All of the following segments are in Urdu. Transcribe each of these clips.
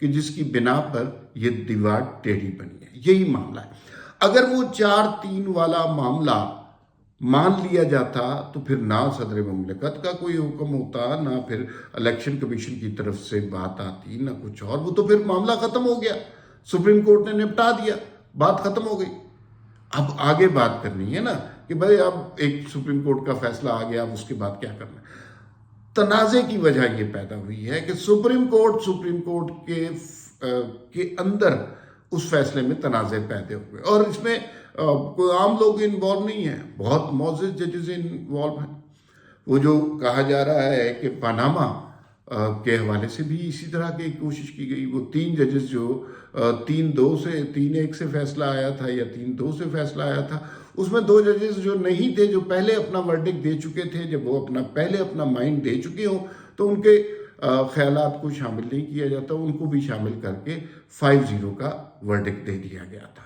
کہ جس کی بنا پر یہ دیوار ٹیڑھی بنی ہے. یہی معاملہ ہے. اگر وہ 4-3 والا معاملہ مان لیا جاتا تو پھر نہ صدر مملکت کا کوئی حکم ہوتا، نہ پھر الیکشن کمیشن کی طرف سے بات آتی، نہ کچھ اور. وہ تو پھر معاملہ ختم ہو گیا، سپریم کورٹ نے نپٹا دیا، بات ختم ہو گئی. اب آگے بات کرنی ہے نا کہ بھائی اب ایک سپریم کورٹ کا فیصلہ آ گیا، اب اس کے بعد کیا کرنا ہے. تنازع کی وجہ یہ پیدا ہوئی ہے کہ سپریم کورٹ کے اندر اس فیصلے میں تنازع پیدا ہوئے، اور اس میں کوئی عام لوگ انوالو نہیں ہیں، بہت معزز ججز انوالو ہیں. وہ جو کہا جا رہا ہے کہ پاناما کے حوالے سے بھی اسی طرح کی کوشش کی گئی. وہ 3 ججز جو 3-1 سے فیصلہ آیا تھا یا 3-2 سے فیصلہ آیا تھا، اس میں 2 ججز جو نہیں تھے، جو پہلے اپنا ورڈکٹ دے چکے تھے، جب وہ پہلے اپنا مائنڈ دے چکے ہوں تو ان کے خیالات کو شامل نہیں کیا جاتا، ان کو بھی شامل کر کے 5-0 کا ورڈکٹ دے دیا گیا تھا.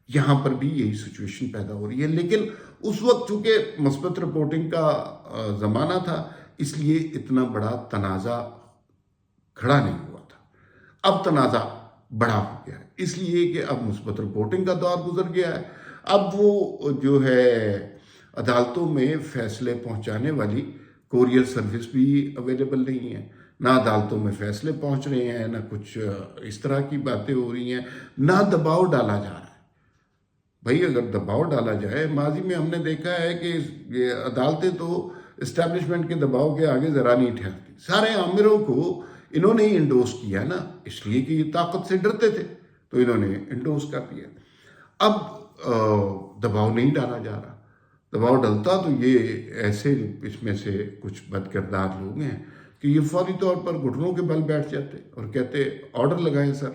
یہاں پر بھی یہی سچویشن پیدا ہو رہی ہے. لیکن اس وقت چونکہ مثبت رپورٹنگ کا زمانہ تھا، اس لیے اتنا بڑا تنازع کھڑا نہیں ہوا تھا. اب تنازع بڑا ہو گیا ہے، اس لیے کہ اب مثبت رپورٹنگ کا دور گزر گیا ہے. اب وہ جو ہے عدالتوں میں فیصلے پہنچانے والی کوریئر سروس بھی اویلیبل نہیں ہے، نہ عدالتوں میں فیصلے پہنچ رہے ہیں، نہ کچھ اس طرح کی باتیں ہو رہی ہیں، نہ دباؤ ڈالا جا رہا ہے. بھائی اگر دباؤ ڈالا جائے، ماضی میں ہم نے دیکھا ہے کہ یہ عدالتیں تو اسٹیبلشمنٹ کے دباؤ کے آگے ذرا نہیں ٹھہرتی. سارے آمروں کو انہوں نے ہی انڈوس کیا نا، اس لیے کہ یہ طاقت سے ڈرتے تھے تو انہوں نے انڈوس کر دیا. اب دباؤ نہیں ڈالا جا رہا. دباؤ ڈلتا تو یہ ایسے اس میں سے کچھ بد کردار لوگ ہیں کہ یہ فوری طور پر گھٹنوں کے بل بیٹھ جاتے اور کہتے آرڈر لگائیں سر.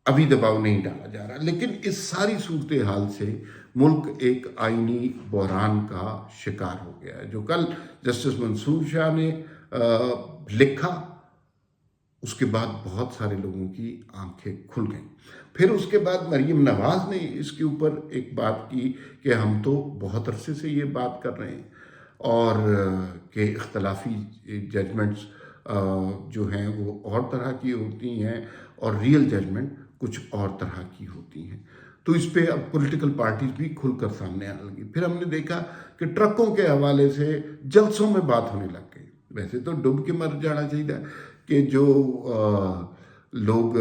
ابھی دباؤ نہیں ڈالا جا رہا. لیکن اس ساری صورتحال سے ملک ایک آئینی بحران کا شکار ہو گیا ہے. جو کل جسٹس منصور شاہ نے لکھا، اس کے بعد بہت سارے لوگوں کی آنکھیں کھل گئیں. پھر اس کے بعد مریم نواز نے اس کے اوپر ایک بات کی کہ ہم تو بہت عرصے سے یہ بات کر رہے ہیں، اور کہ اختلافی ججمنٹس جو ہیں وہ اور طرح کی ہوتی ہیں اور ریئل ججمنٹ کچھ اور طرح کی ہوتی ہیں. تو اس پہ اب پولیٹیکل پارٹیز بھی کھل کر سامنے آنے لگی. پھر ہم نے دیکھا کہ ٹرکوں کے حوالے سے جلسوں میں بات ہونے لگ گئی. ویسے تو ڈوب کے مر جانا چاہیے کہ جو لوگ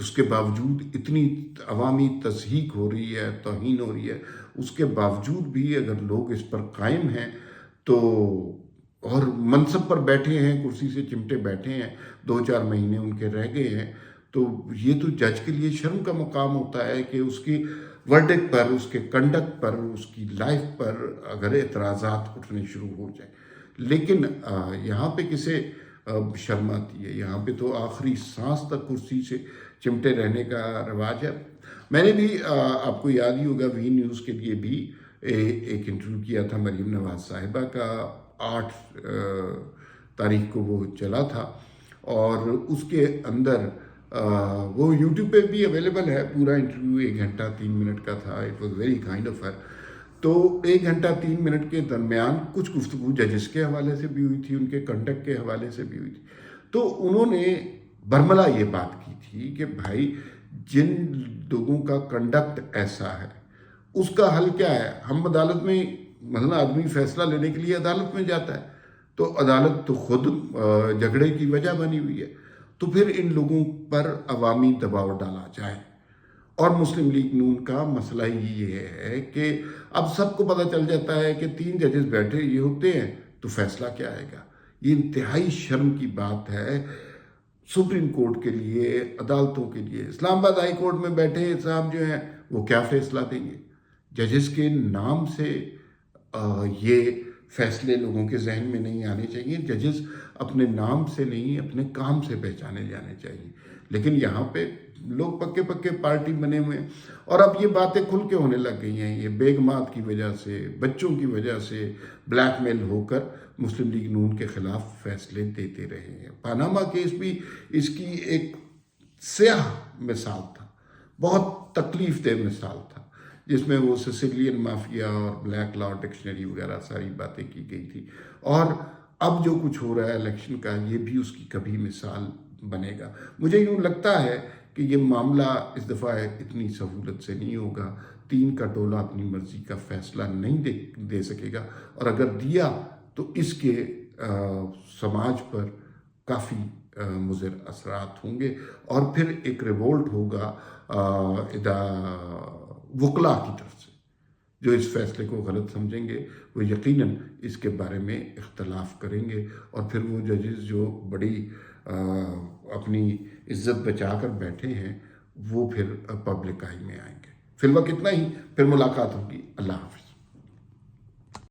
اس کے باوجود اتنی عوامی تضحیک ہو رہی ہے، توہین ہو رہی ہے، اس کے باوجود بھی اگر لوگ اس پر قائم ہیں تو، اور منصب پر بیٹھے ہیں، کرسی سے چمٹے بیٹھے ہیں، 2-4 مہینے ان کے رہ گئے ہیں، تو یہ تو جج کے لیے شرم کا مقام ہوتا ہے کہ اس کی ورڈکٹ پر، اس کے کنڈکٹ پر، اس کی لائف پر اگر اعتراضات اٹھنے شروع ہو جائیں. لیکن یہاں پہ کسے شرم آتی ہے؟ یہاں پہ تو آخری سانس تک کرسی سے چمٹے رہنے کا رواج ہے. میں نے بھی آپ کو یاد ہی ہوگا وی نیوز کے لیے بھی ایک انٹرویو کیا تھا مریم نواز صاحبہ کا. 8 تاریخ کو وہ چلا تھا، اور اس کے اندر وہ یوٹیوب پہ بھی اویلیبل ہے. پورا انٹرویو 1 گھنٹہ 3 منٹ کا تھا. It was very kind of her. تو 1 گھنٹہ 3 منٹ کے درمیان کچھ گفتگو ججز کے حوالے سے بھی ہوئی تھی، ان کے کنڈکٹ کے حوالے سے بھی ہوئی تھی. تو انہوں نے برملا یہ بات کی تھی کہ بھائی جن لوگوں کا کنڈکٹ ایسا ہے اس کا حل کیا ہے؟ ہم عدالت میں مثلا آدمی فیصلہ لینے کے لیے عدالت میں جاتا ہے، تو عدالت تو خود جھگڑے کی وجہ بنی ہوئی ہے. تو پھر ان لوگوں پر عوامی دباؤ ڈالا جائے. اور مسلم لیگ نون کا مسئلہ ہی یہ ہے کہ اب سب کو پتہ چل جاتا ہے کہ 3 ججز بیٹھے یہ ہوتے ہیں تو فیصلہ کیا آئے گا. یہ انتہائی شرم کی بات ہے سپریم کورٹ کے لیے، عدالتوں کے لیے. اسلام آباد ہائی کورٹ میں بیٹھے صاحب جو ہیں وہ کیا فیصلہ دیں گے؟ ججز کے نام سے یہ فیصلے لوگوں کے ذہن میں نہیں آنے چاہیے. ججز اپنے نام سے نہیں، اپنے کام سے پہچانے جانے چاہیے. لیکن یہاں پہ لوگ پکے پکے پارٹی بنے ہوئے ہیں، اور اب یہ باتیں کھل کے ہونے لگ گئی ہیں. یہ بیگمات کی وجہ سے، بچوں کی وجہ سے بلیک میل ہو کر مسلم لیگ نون کے خلاف فیصلے دیتے رہے ہیں. پاناما کیس بھی اس کی ایک سیاہ مثال تھا، بہت تکلیف دہ مثال تھا، جس میں وہ سسیلین مافیا اور بلیک لا ڈکشنری وغیرہ ساری باتیں کی گئی تھی. اور اب جو کچھ ہو رہا ہے الیکشن کا، یہ بھی اس کی کبھی مثال بنے گا. مجھے یوں لگتا ہے کہ یہ معاملہ اس دفعہ اتنی سہولت سے نہیں ہوگا. 3 کا ٹولہ اپنی مرضی کا فیصلہ نہیں دے سکے گا، اور اگر دیا تو اس کے سماج پر کافی مضر اثرات ہوں گے، اور پھر ایک ریوولٹ ہوگا وکلاء کی طرف سے جو اس فیصلے کو غلط سمجھیں گے. وہ یقیناً اس کے بارے میں اختلاف کریں گے، اور پھر وہ ججز جو بڑی اپنی عزت بچا کر بیٹھے ہیں وہ پھر پبلک آئی میں آئیں گے. فی الوقت اتنا ہی، پھر ملاقات ہوگی. اللہ حافظ.